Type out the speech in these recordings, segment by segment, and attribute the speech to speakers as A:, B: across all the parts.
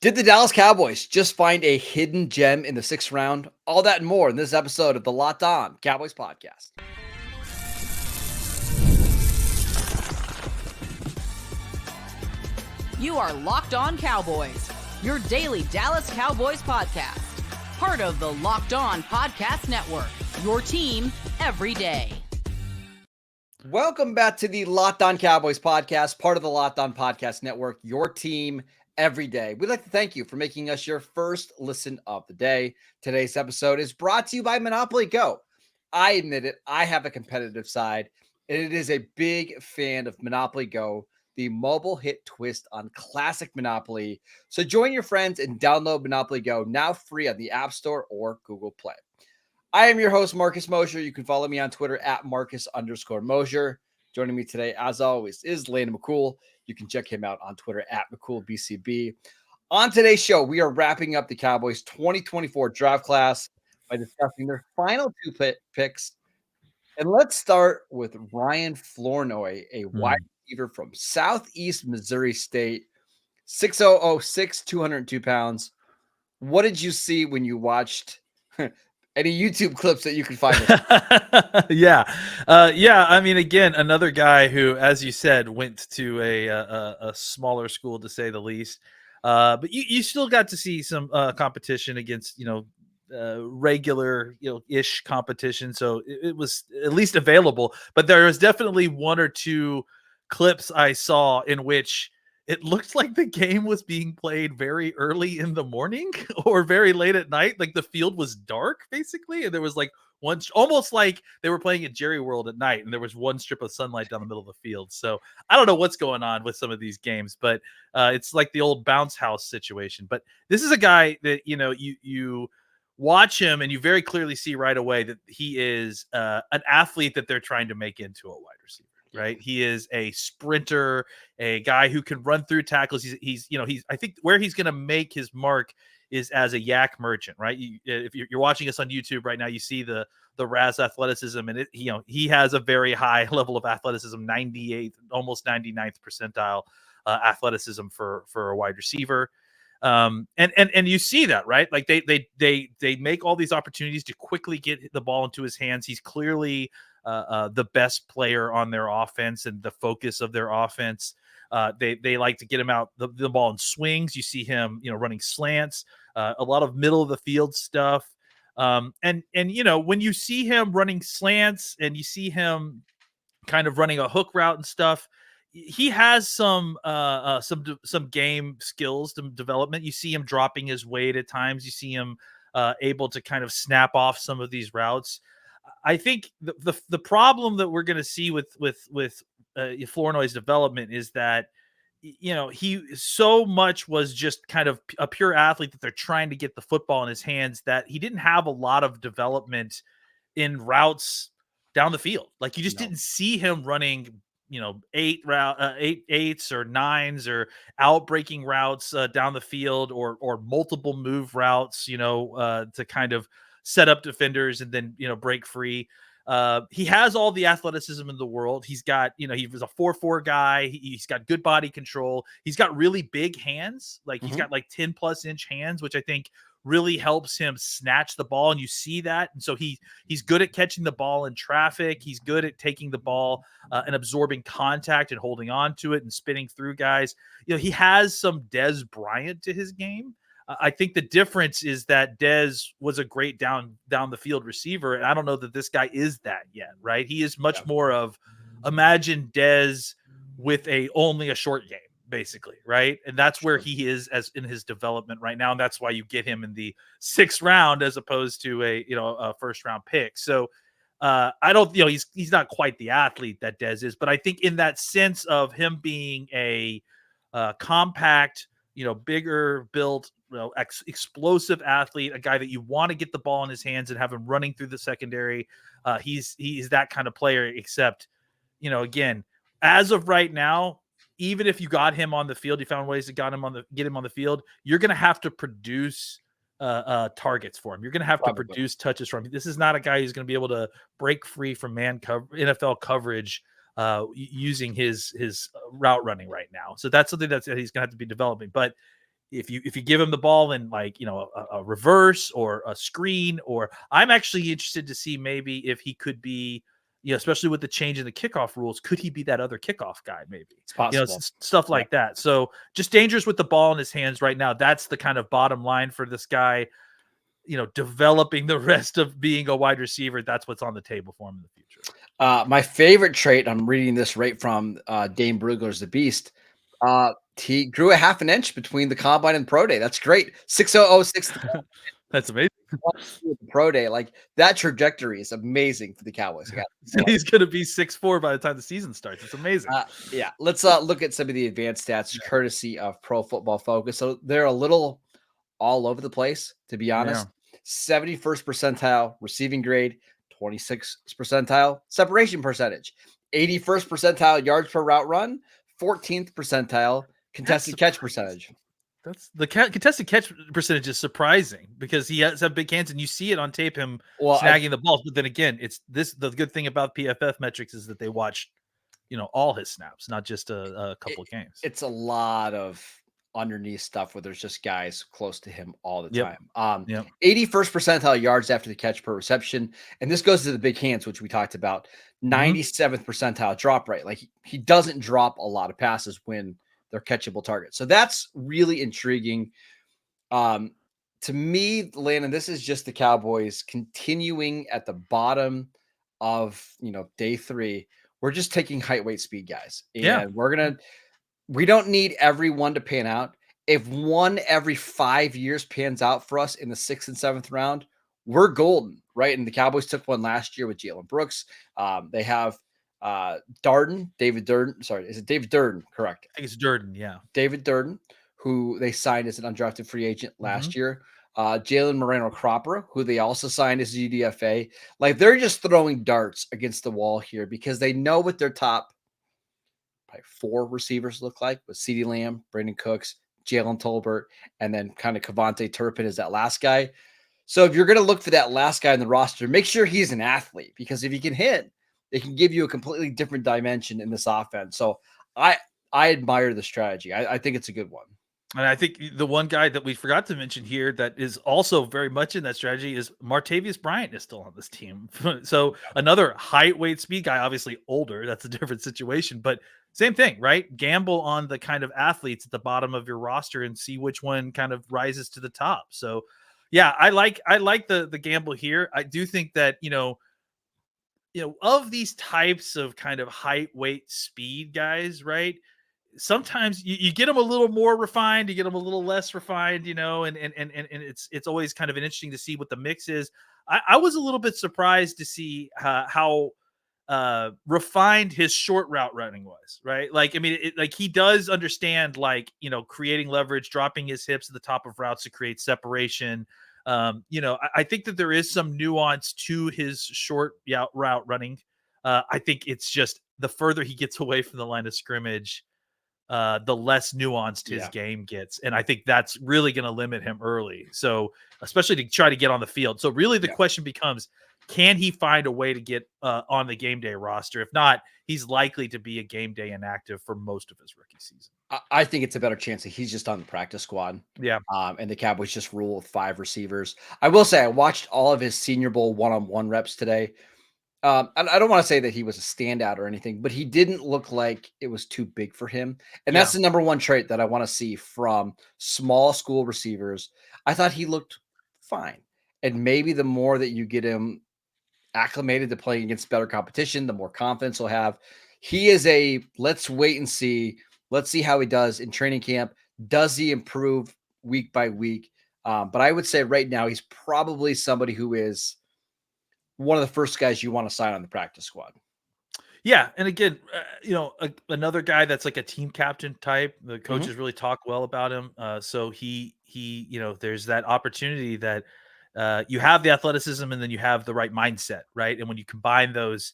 A: Did the Dallas Cowboys just find a hidden gem in the sixth round? All that and more in this episode of the Locked On Cowboys podcast.
B: You are Locked On Cowboys, your daily Dallas Cowboys podcast. Part of the Locked On Podcast Network, your team every day.
A: Welcome back to the Locked On Cowboys podcast, part of the Locked On Podcast Network, your team every day. We'd like to thank you for making us your first listen of the day. Today's episode is brought to you by Monopoly Go. I admit it, I have a competitive side, and it is a big fan of Monopoly Go, the mobile hit twist on classic Monopoly. So join your friends and download Monopoly Go, now free on the App Store or Google Play. I am your host, Marcus Mosher. You can follow me on Twitter at Marcus_Mosher. Joining me today, as always, is Landon McCool. You can check him out on Twitter at McCoolBCB. On today's show, we are wrapping up the Cowboys 2024 draft class by discussing their final two picks. And let's start with Ryan Flournoy, a wide receiver from Southeast Missouri State, 6'0", 202 pounds. What did you see when you watched any YouTube clips that you can find?
C: Yeah. I mean, again, another guy who, as you said, went to a smaller school, to say the least. But you still got to see some competition against, regular, ish competition. So it was at least available. But there was definitely one or two clips I saw in which it looked like the game was being played very early in the morning or very late at night. Like the field was dark, basically. And there was like one, almost like they were playing at Jerry World at night. And there was one strip of sunlight down the middle of the field. So I don't know what's going on with some of these games, but it's like the old bounce house situation. But this is a guy that, you watch him and you very clearly see right away that he is an athlete that they're trying to make into a wide receiver. Right. He is a sprinter, a guy who can run through tackles. He's I think where he's going to make his mark is as a yak merchant, right? If you're watching us on YouTube right now, you see the Raz athleticism, and he has a very high level of athleticism, 98th, almost 99th percentile athleticism for a wide receiver. And you see that, right? Like they make all these opportunities to quickly get the ball into his hands. He's clearly the best player on their offense and the focus of their offense. They like to get him out the ball in swings. You see him, running slants, a lot of middle of the field stuff. And when you see him running slants and you see him kind of running a hook route and stuff, he has some game skills development. You see him dropping his weight at times. You see him able to kind of snap off some of these routes. I think the problem that we're going to see with Flournoy's development is that he so much was just kind of a pure athlete that they're trying to get the football in his hands, that he didn't have a lot of development in routes down the field. Like you just didn't see him running eights or nines or out breaking routes down the field or multiple move routes to kind of set up defenders and then break free. He has all the athleticism in the world. He's got he was a 4.4 guy. He's got good body control. He's got really big hands. Like he's got like 10+ inch hands, which I think really helps him snatch the ball, and you see that. And so he's good at catching the ball in traffic. He's good at taking the ball and absorbing contact and holding on to it and spinning through guys. He has some Dez Bryant to his game. I think the difference is that Dez was a great down the field receiver, and I don't know that this guy is that yet, right? He is much more of, imagine Dez with only a short game, basically, right? And that's where he is as in his development right now, and that's why you get him in the 6th round as opposed to a first round pick. So I don't, he's not quite the athlete that Dez is, but I think in that sense of him being a compact, bigger built, explosive athlete, a guy that you want to get the ball in his hands and have him running through the secondary. He's that kind of player, except, again, as of right now, even if you got him on the field, you found ways to get him on the field, you're going to have to produce targets for him. You're going to have to produce touches from him. This is not a guy who's going to be able to break free from NFL coverage using his route running right now. So that's something that he's going to have to be developing. But if you give him the ball in like, a reverse or a screen, or I'm actually interested to see maybe if he could be, especially with the change in the kickoff rules, could he be that other kickoff guy? Maybe,
A: It's possible.
C: Stuff like that. So just dangerous with the ball in his hands right now. That's the kind of bottom line for this guy, developing the rest of being a wide receiver. That's what's on the table for him in the future.
A: My favorite trait, I'm reading this right from Dane Brugler's The Beast. He grew a half an inch between the combine and pro day. That's great. 6'0",
C: That's amazing.
A: Pro day, like that trajectory is amazing for the Cowboys.
C: He's going to be 6'4" by the time the season starts. It's amazing.
A: Yeah, let's look at some of the advanced stats courtesy of Pro Football Focus. So they're a little all over the place, to be honest. 71st percentile receiving grade, 26th percentile separation percentage, 81st percentile yards per route run, 14th percentile contested catch percentage.
C: That's the contested catch percentage is surprising because he has big hands and you see it on tape, him snagging the balls. But then again, the good thing about PFF metrics is that they watch, all his snaps, not just a couple of games.
A: It's a lot of underneath stuff where there's just guys close to him all the time. 81st percentile yards after the catch per reception. And this goes to the big hands, which we talked about. 97th percentile drop rate. Like he doesn't drop a lot of passes when they're catchable targets. So that's really intriguing. To me, Landon, this is just the Cowboys continuing at the bottom of, day 3. We're just taking height, weight, speed guys. And we don't need everyone to pan out. If one every 5 years pans out for us in the 6th and 7th round, we're golden, right? And the Cowboys took one last year with Jalen Brooks. They have David Durden. Sorry, is it David Durden? Correct.
C: I think it's Durden. Yeah.
A: David Durden, who they signed as an undrafted free agent last year. Jalen Moreno-Cropper, who they also signed as UDFA. Like they're just throwing darts against the wall here because they know what their top probably 4 receivers look like with CeeDee Lamb, Brandon Cooks, Jalen Tolbert, and then kind of Kevontae Turpin is that last guy. So if you're going to look for that last guy in the roster, make sure he's an athlete because if he can hit, it can give you a completely different dimension in this offense. So I admire the strategy. I think it's a good one.
C: And I think the one guy that we forgot to mention here that is also very much in that strategy is Martavius Bryant is still on this team. So another height, weight, speed guy, obviously older. That's a different situation, but same thing, right? Gamble on the kind of athletes at the bottom of your roster and see which one kind of rises to the top. So yeah, I like the gamble here. I do think that, of these types of kind of height, weight, speed guys, right? Sometimes you get them a little more refined, you get them a little less refined, and it's always kind of interesting to see what the mix is. I was a little bit surprised to see how refined his short route running was, right? Like, I mean, he does understand, creating leverage, dropping his hips at the top of routes to create separation. I think that there is some nuance to his short route running. I think it's just the further he gets away from the line of scrimmage, the less nuanced his game gets. And I think that's really going to limit him early. So especially to try to get on the field. So really the question becomes, can he find a way to get on the game day roster? If not, he's likely to be a game day inactive for most of his rookie season.
A: I think it's a better chance that he's just on the practice squad.
C: Yeah.
A: And the Cowboys just rule with 5 receivers. I will say I watched all of his Senior Bowl one-on-one reps today. I don't want to say that he was a standout or anything, but he didn't look like it was too big for him. And that's the number one trait that I want to see from small school receivers. I thought he looked fine. And maybe the more that you get him acclimated to playing against better competition, the more confidence he'll have. He is let's wait and see. Let's see how he does in training camp. Does he improve week by week? But I would say right now he's probably somebody who is one of the first guys you want to sign on the practice squad.
C: Yeah. And again, another guy that's like a team captain type, the coaches really talk well about him. So he, there's that opportunity that you have the athleticism and then you have the right mindset, right? And when you combine those,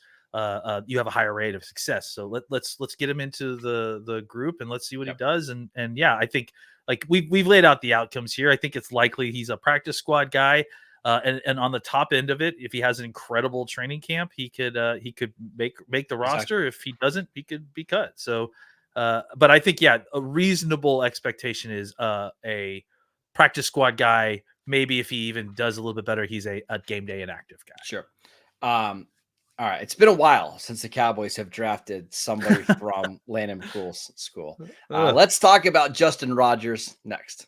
C: you have a higher rate of success. So let's get him into the group and let's see what he does. And yeah, I think we've laid out the outcomes here. I think it's likely he's a practice squad guy. And on the top end of it, if he has an incredible training camp, he could make the roster. If he doesn't, he could be cut. So But I think, yeah, a reasonable expectation is a practice squad guy. Maybe if he even does a little bit better, he's a game day inactive guy.
A: Sure. All right. It's been a while since the Cowboys have drafted somebody from Landon McCool's school. Let's talk about Justin Rogers next.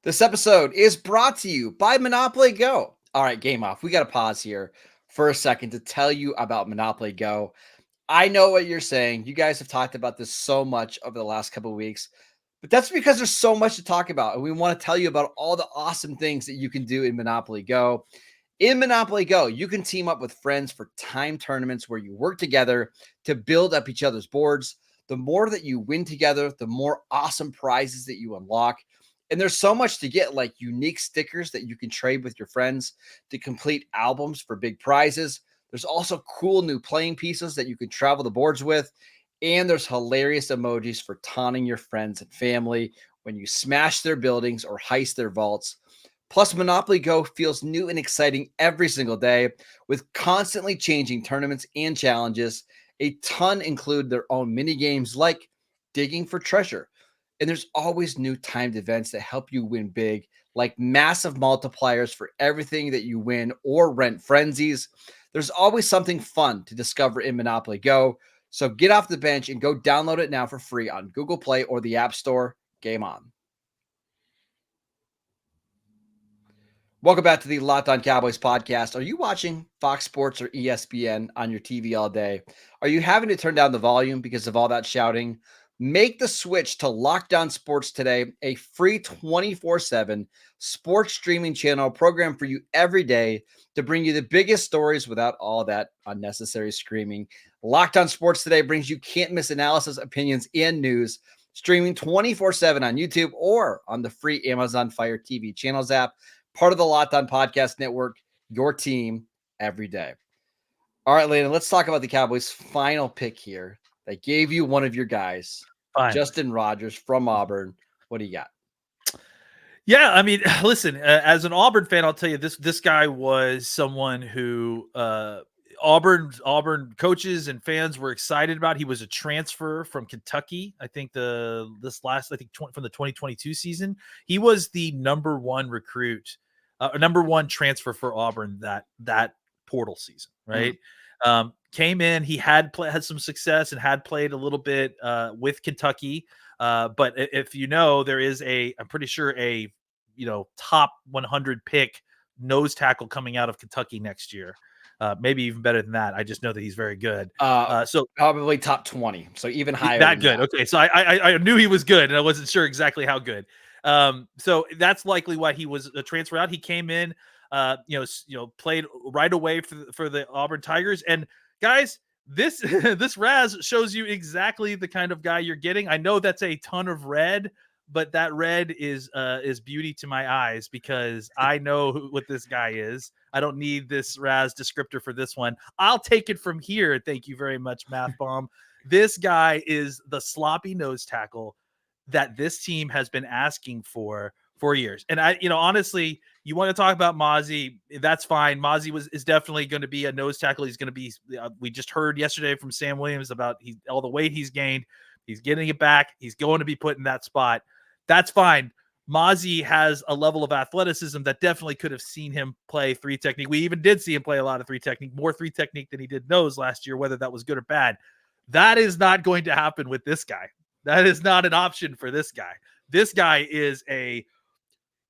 A: This episode is brought to you by Monopoly Go. All right, game off. We got to pause here for a second to tell you about Monopoly Go. I know what you're saying. You guys have talked about this so much over the last couple of weeks, but that's because there's so much to talk about. And we want to tell you about all the awesome things that you can do in Monopoly Go. In Monopoly Go, you can team up with friends for time tournaments where you work together to build up each other's boards. The more that you win together, the more awesome prizes that you unlock. And there's so much to get, like unique stickers that you can trade with your friends to complete albums for big prizes. There's also cool new playing pieces that you can travel the boards with. And there's hilarious emojis for taunting your friends and family when you smash their buildings or heist their vaults. Plus, Monopoly Go feels new and exciting every single day with constantly changing tournaments and challenges. A ton include their own mini games like digging for treasure. And there's always new timed events that help you win big, like massive multipliers for everything that you win or rent frenzies. There's always something fun to discover in Monopoly Go. So get off the bench and go download it now for free on Google Play or the App Store. Game on. Welcome back to the Locked On Cowboys podcast. Are you watching Fox Sports or ESPN on your TV all day? Are you having to turn down the volume because of all that shouting? Make the switch to Locked On Sports today, a free 24/7 sports streaming channel program for you every day to bring you the biggest stories without all that unnecessary screaming. Locked On Sports today brings you can't miss analysis, opinions, and news, streaming 24/7 on YouTube or on the free Amazon Fire TV channels app, part of the Locked On Podcast Network, your team every day. All right, Landon, let's talk about the Cowboys' final pick here. They gave you one of your guys. Finally. Justin Rogers from Auburn. What do you got?
C: Yeah, I mean, listen, as an Auburn fan, I'll tell you this guy was someone who Auburn coaches and fans were excited about. He was a transfer from Kentucky. I think from the 2022 season. He was the number one recruit, number one transfer for Auburn that portal season, right? Mm-hmm. Came in, he had some success and had played a little bit with Kentucky. But if you know, there is I'm pretty sure a top 100 pick nose tackle coming out of Kentucky next year. Maybe even better than that. I just know that he's very good.
A: So probably top 20. So even higher.
C: That good. That. Okay. So I knew he was good and I wasn't sure exactly how good. So that's likely why he was a transfer out. He came in, played right away for the Auburn Tigers. And guys, this Raz shows you exactly the kind of guy you're getting. I know that's a ton of red, but that red is beauty to my eyes because I know what this guy is. I don't need this Raz descriptor for this one. I'll take it from here. Thank you very much, Math Bomb. This guy is the sloppy nose tackle that this team has been asking for years. And honestly, you want to talk about Mozzie, that's fine. Mozzie is definitely going to be a nose tackle. He's going to be, we just heard yesterday from Sam Williams about all the weight he's gained. He's getting it back. He's going to be put in that spot. That's fine. Mozzie has a level of athleticism that definitely could have seen him play three technique. We even did see him play a lot of three technique, more three technique than he did nose last year, whether that was good or bad. That is not going to happen with this guy. That is not an option for this guy. This guy is a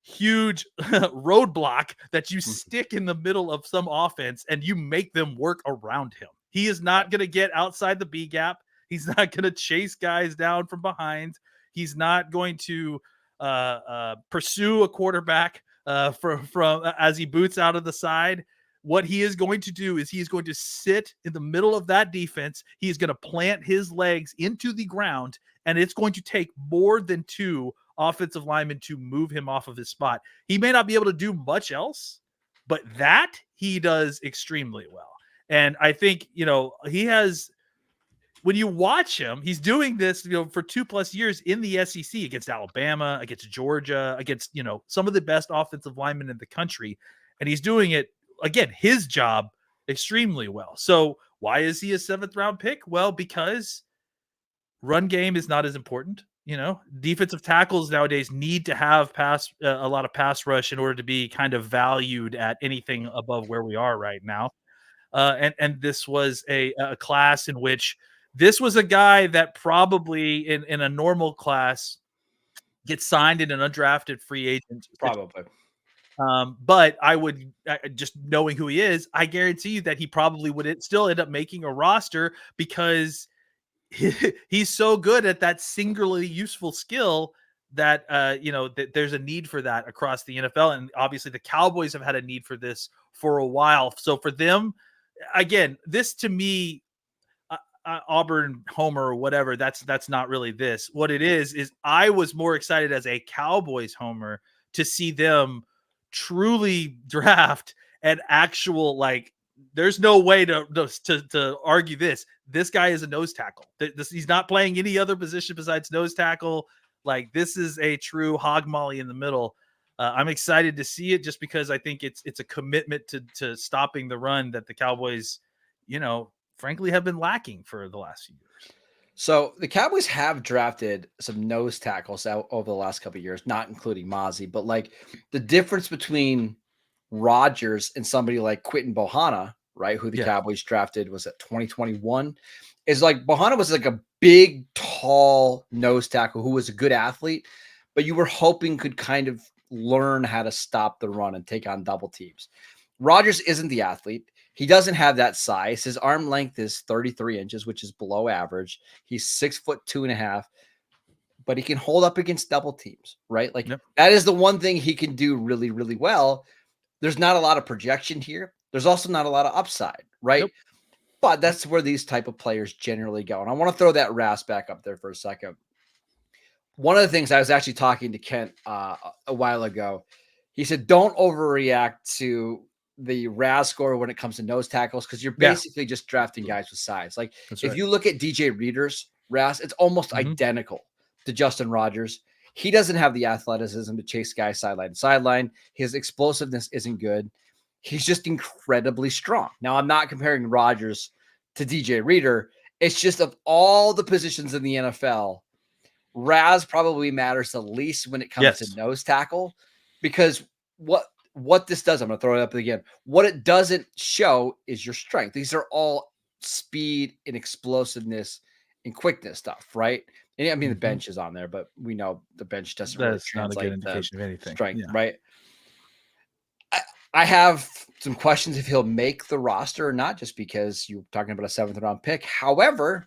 C: huge roadblock that you stick in the middle of some offense and you make them work around him. He is not going to get outside the B gap. He's not going to chase guys down from behind. He's not going to pursue a quarterback from as he boots out of the side. What he is going to do is he is going to sit in the middle of that defense. He is going to plant his legs into the ground, and it's going to take more than two offensive linemen to move him off of his spot. He may not be able to do much else, but that he does extremely well. And I think, he has, when you watch him, he's doing this, for 2+ years in the SEC against Alabama, against Georgia, against, some of the best offensive linemen in the country. And he's doing it, again, his job extremely well. So Why is he a 7th round pick? Well, because run game is not as important. Defensive tackles nowadays need to have a lot of pass rush in order to be kind of valued at anything above where we are right now. And this was a class in which this was a guy that probably in a normal class gets signed in an undrafted free agent.
A: Probably.
C: But I would just knowing who he is, I guarantee you that he probably would still end up making a roster because he's so good at that singularly useful skill that that there's a need for that across the NFL. And obviously the Cowboys have had a need for this for a while. So for them, again, this to me, Auburn homer or whatever, that's not really this. What it is I was more excited as a Cowboys homer to see them truly draft an actual, like, there's no way to argue this. This guy is a nose tackle. He's not playing any other position besides nose tackle. Like, this is a true hog molly in the middle. I'm excited to see it just because I think it's a commitment to stopping the run that the Cowboys, frankly, have been lacking for the last few years.
A: So the Cowboys have drafted some nose tackles out over the last couple of years, not including Mozzie, but like the difference between Rogers and somebody like Quinton Bohanna, right, who the Cowboys drafted was at 2021, is like Bohanna was like a big, tall nose tackle who was a good athlete, but you were hoping could kind of learn how to stop the run and take on double teams. Rogers isn't the athlete. He doesn't have that size. His arm length is 33 inches, which is below average. He's 6'2.5", but he can hold up against double teams, right? Like that is the one thing he can do really, really well. There's not a lot of projection here. There's also not a lot of upside, right? But that's where these type of players generally go. And I want to throw that Ras back up there for a second. One of the things I was actually talking to Kent a while ago, he said, don't overreact to the RAS score when it comes to nose tackles, because you're basically just drafting guys with size. Like if you look at DJ Reader's RAS, it's almost identical to Justin Rogers. He doesn't have the athleticism to chase guys sideline to sideline. His explosiveness isn't good. He's just incredibly strong. Now, I'm not comparing Rogers to DJ Reader. It's just of all the positions in the NFL, Raz probably matters the least when it comes to nose tackle, because what this does, I'm going to throw it up again. What it doesn't show is your strength. These are all speed and explosiveness and quickness stuff, right? And I mean, the bench is on there, but we know the bench doesn't really translate not a good indication of anything. Strength, right? I have some questions if he'll make the roster or not, just because you're talking about a 7th round pick. However,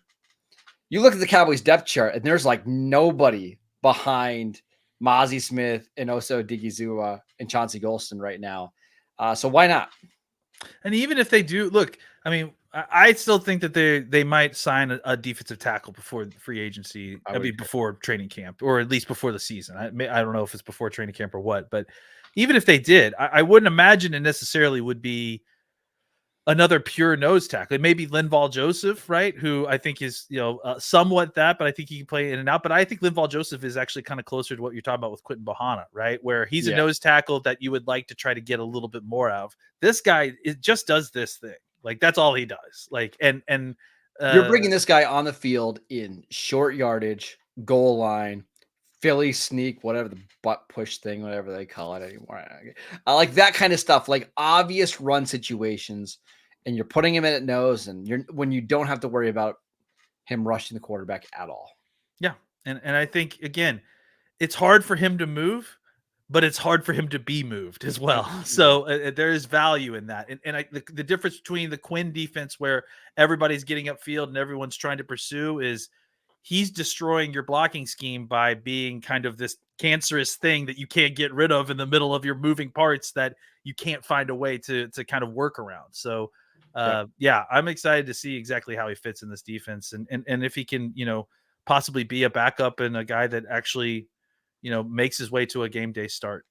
A: you look at the Cowboys depth chart and there's like nobody behind Mozzie Smith and Oso Digizua and Chauncey Golston right now. So why not?
C: And even if they do, look, I mean, I still think that they might sign a defensive tackle before free agency. I mean, before training camp, or at least before the season. I don't know if it's before training camp or what, but even if they did, I wouldn't imagine it necessarily would be another pure nose tackle. Maybe Linval Joseph, right? Who I think is, somewhat that, but I think he can play in and out. But I think Linval Joseph is actually kind of closer to what you're talking about with Quinton Bohanna, right? Where he's a nose tackle that you would like to try to get a little bit more of. This guy, it just does this thing. Like that's all he does. Like, and
A: you're bringing this guy on the field in short yardage, goal line, Philly sneak, whatever the butt push thing, whatever they call it anymore. I like that kind of stuff, like obvious run situations, and you're putting him in at nose, and when you don't have to worry about him rushing the quarterback at all.
C: Yeah, and I think again, it's hard for him to move, but it's hard for him to be moved as well. So there is value in that. And the difference between the Quinn defense, where everybody's getting upfield and everyone's trying to pursue, is he's destroying your blocking scheme by being kind of this cancerous thing that you can't get rid of in the middle of your moving parts that you can't find a way to kind of work around. So I'm excited to see exactly how he fits in this defense, and if he can, possibly be a backup and a guy that actually, makes his way to a game day start.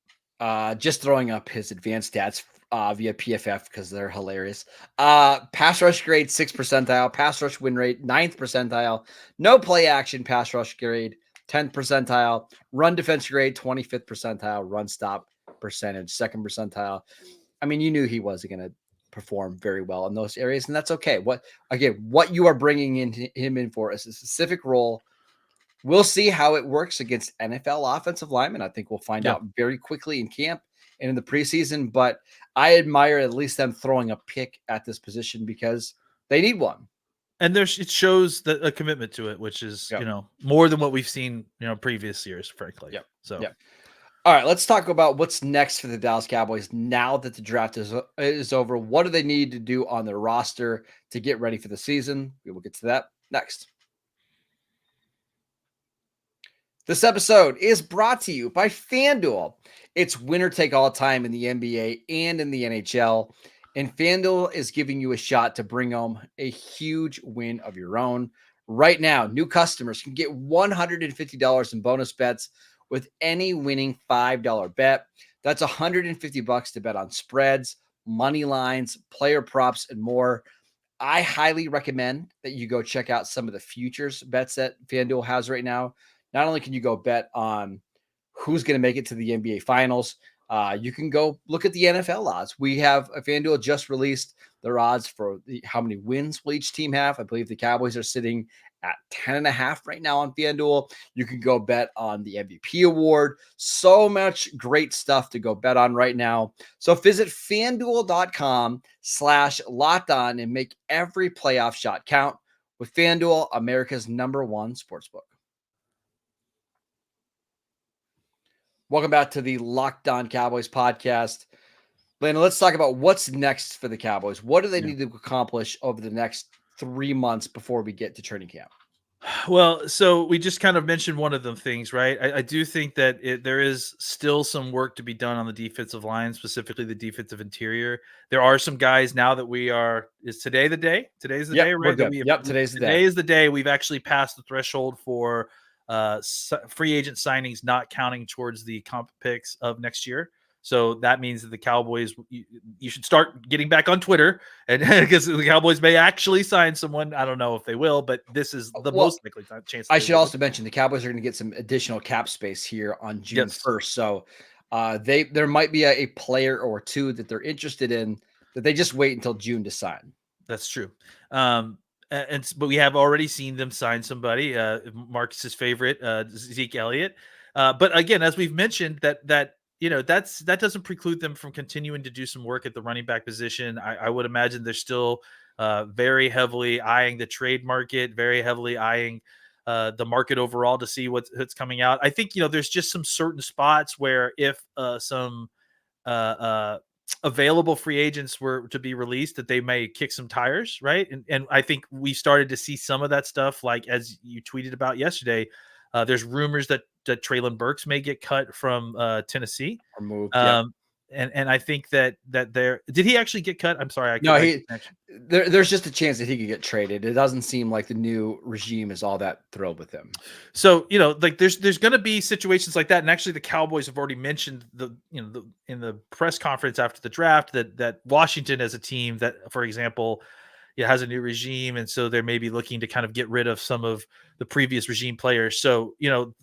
A: Just throwing up his advanced stats via PFF because they're hilarious. Pass rush grade 6th percentile, pass rush win rate 9th percentile, no play action pass rush grade 10th percentile, run defense grade 25th percentile, run stop percentage 2nd percentile. I mean, you knew he wasn't going to perform very well in those areas, and that's okay. What you are bringing him in for is a specific role. We'll see how it works against NFL offensive linemen. I think we'll find out very quickly in camp and in the preseason, but I admire at least them throwing a pick at this position because they need one.
C: And it shows a commitment to it, which is, more than what we've seen, previous years, frankly.
A: Yep.
C: So,
A: yep. All right, let's talk about what's next for the Dallas Cowboys now that the draft is over. What do they need to do on their roster to get ready for the season? We will get to that next. This episode is brought to you by FanDuel. It's winner take all time in the NBA and in the NHL. And FanDuel is giving you a shot to bring home a huge win of your own. Right now, new customers can get $150 in bonus bets with any winning $5 bet. That's $150 to bet on spreads, money lines, player props, and more. I highly recommend that you go check out some of the futures bets that FanDuel has right now. Not only can you go bet on who's going to make it to the NBA Finals, you can go look at the NFL odds. FanDuel just released their odds for how many wins will each team have. I believe the Cowboys are sitting at 10.5 right now on FanDuel. You can go bet on the MVP award. So much great stuff to go bet on right now. So visit FanDuel.com/LockedOn and make every playoff shot count with FanDuel, America's #1 sportsbook. Welcome back to the Locked On Cowboys podcast. Landon, let's talk about what's next for the Cowboys. What do they need to accomplish over the next 3 months before we get to training camp?
C: Well, so we just kind of mentioned one of the things, right? I do think that there is still some work to be done on the defensive line, specifically the defensive interior. There are some guys now that is today the day? Today's the day, right?
A: Today's the day.
C: Today is the day we've actually passed the threshold for free agent signings, not counting towards the comp picks of next year. So that means that the Cowboys, you should start getting back on Twitter, and because the Cowboys may actually sign someone. I don't know if they will, but this is the most likely chance.
A: I should also mention the Cowboys are going to get some additional cap space here on June 1st. So there might be a player or two that they're interested in that they just wait until June to sign.
C: That's true. But we have already seen them sign somebody, Marcus's favorite, Zeke Elliott. But again, as we've mentioned, that doesn't preclude them from continuing to do some work at the running back position. I would imagine they're still very heavily eyeing the trade market, very heavily eyeing the market overall to see what's coming out. I think, there's just some certain spots where if some available free agents were to be released, that they may kick some tires, right? And I think we started to see some of that stuff, like as you tweeted about yesterday. There's rumors that Treylon Burks may get cut from Tennessee
A: or moved.
C: And I think that did he actually get cut? I'm sorry.
A: There's just a chance that he could get traded. It doesn't seem like the new regime is all that thrilled with him.
C: So, there's going to be situations like that. And actually the Cowboys have already mentioned in the press conference after the draft that Washington as a team that, for example, has a new regime. And so they're maybe looking to kind of get rid of some of the previous regime players. So,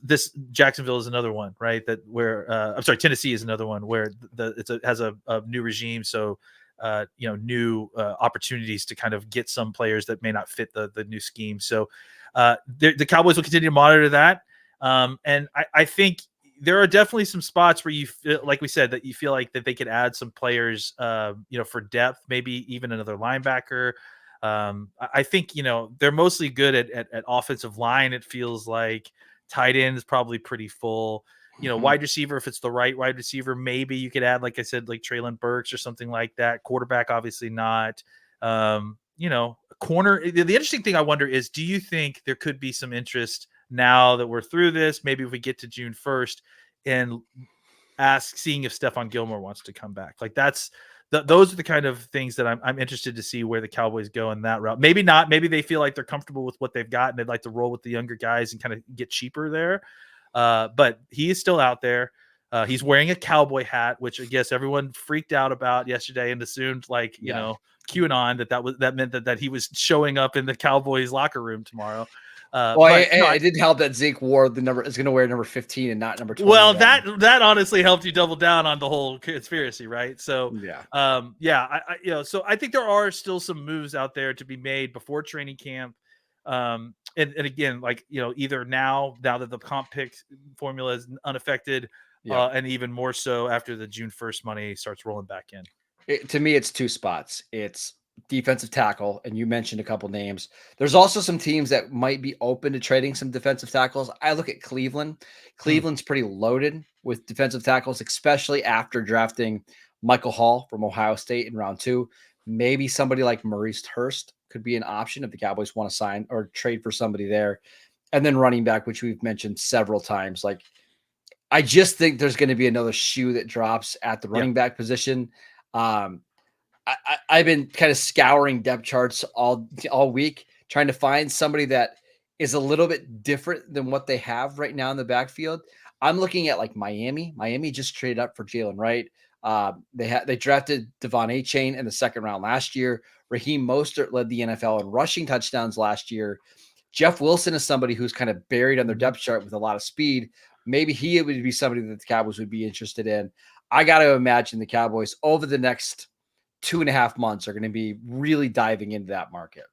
C: this Jacksonville is another one, right? Tennessee is another one where it has a new regime. So, new opportunities to kind of get some players that may not fit the new scheme. So the Cowboys will continue to monitor that. And I think there are definitely some spots where you feel, like we said, that you feel like that they could add some players, for depth, maybe even another linebacker. I think, they're mostly good at offensive line. It feels like tight end is probably pretty full, wide receiver. If it's the right wide receiver, maybe you could add, like I said, like Treylon Burks or something like that. Quarterback, obviously not. Corner. The interesting thing I wonder is, do you think there could be some interest now that we're through this? Maybe if we get to June 1st and seeing if Stephon Gilmore wants to come back. Like those are the kind of things that I'm interested to see where the Cowboys go in that route. Maybe not. Maybe they feel like they're comfortable with what they've got and they'd like to roll with the younger guys and kind of get cheaper there. But he is still out there. He's wearing a cowboy hat, which I guess everyone freaked out about yesterday and assumed QAnon that meant that he was showing up in the Cowboys locker room tomorrow. But no,
A: it didn't help that Zeke wore the number is going to wear number 15 and not number 20.
C: well, that honestly helped you double down on the whole conspiracy, right? So,
A: yeah.
C: So I think there are still some moves out there to be made before training camp. And again, like, either now that the comp pick formula is unaffected, and even more so after the June 1st money starts rolling back in.
A: To me, it's two spots. It's defensive tackle, and you mentioned a couple names. There's also some teams that might be open to trading some defensive tackles. I look at Cleveland. Cleveland's pretty loaded with defensive tackles, especially after drafting Michael Hall from Ohio State in round 2. Maybe somebody like Maurice Hurst could be an option if the Cowboys want to sign or trade for somebody there. And then running back, which we've mentioned several times. Like, I just think there's going to be another shoe that drops at the running back position. I've been kind of scouring depth charts all week, trying to find somebody that is a little bit different than what they have right now in the backfield. I'm looking at like Miami. Miami just traded up for Jalen Wright. They drafted Devon Achane in the second round last year. Raheem Mostert led the NFL in rushing touchdowns last year. Jeff Wilson is somebody who's kind of buried on their depth chart with a lot of speed. Maybe he would be somebody that the Cowboys would be interested in. I got to imagine the Cowboys over the next 2.5 months are going to be really diving into that market.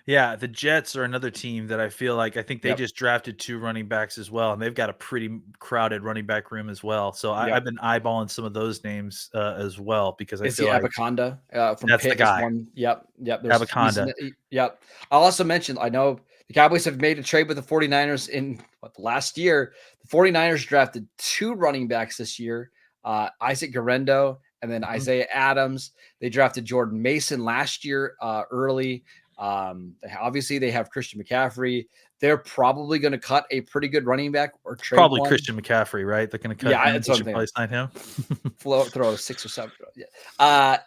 C: Yeah, the Jets are another team that I think they just drafted 2 running backs as well, and they've got a pretty crowded running back room as well. So I've been eyeballing some of those names as well, because I feel like
A: Abaconda from
C: that's
A: Pitt
C: the guy.
A: One. Yep.
C: Abaconda.
A: Yep. I'll also mention, I know the Cowboys have made a trade with the 49ers in the last year. The 49ers drafted 2 running backs this year, Isaac Guerrero and then Isaiah Adams. They drafted Jordan Mason last year early. Obviously, they have Christian McCaffrey. They're probably going to cut a pretty good running back or trade.
C: Probably
A: one.
C: Christian McCaffrey, right? They're going to cut him. They should probably sign him.
A: Throw 6 or 7.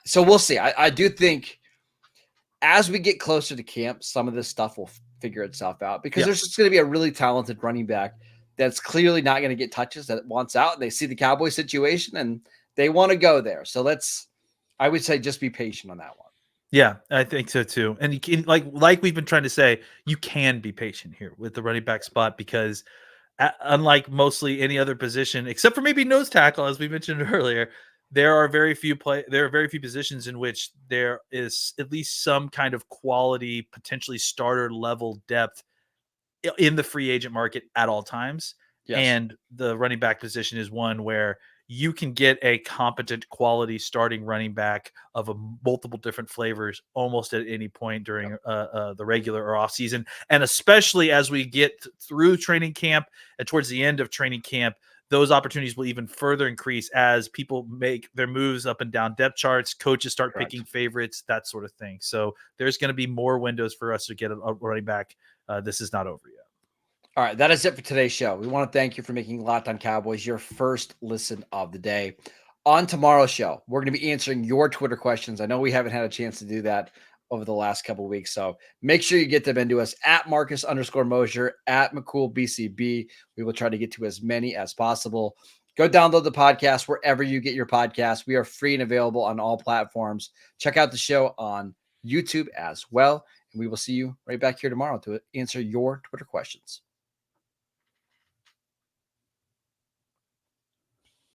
A: So we'll see. I do think as we get closer to camp, some of this stuff will figure itself out, because there's just going to be a really talented running back that's clearly not going to get touches, that wants out, and they see the Cowboy situation and they want to go there. So I would say just be patient on that one.
C: Yeah, I think so too. And you can, like we've been trying to say, you can be patient here with the running back spot, because unlike mostly any other position, except for maybe nose tackle, as we mentioned earlier, there are very few positions in which there is at least some kind of quality, potentially starter level depth in the free agent market at all times. Yes. And the running back position is one where you can get a competent, quality starting running back of multiple different flavors almost at any point during the regular or off season. And especially as we get through training camp and towards the end of training camp, those opportunities will even further increase as people make their moves up and down depth charts, coaches start picking favorites, that sort of thing. So there's going to be more windows for us to get a running back. This is not over yet.
A: All right, that is it for today's show. We want to thank you for making Locked On Cowboys your first listen of the day. On tomorrow's show, we're going to be answering your Twitter questions. I know we haven't had a chance to do that over the last couple of weeks, so make sure you get them into us at Marcus_Mosher, at McCoolBCB. We will try to get to as many as possible. Go download the podcast wherever you get your podcasts. We are free and available on all platforms. Check out the show on YouTube as well, and we will see you right back here tomorrow to answer your Twitter questions.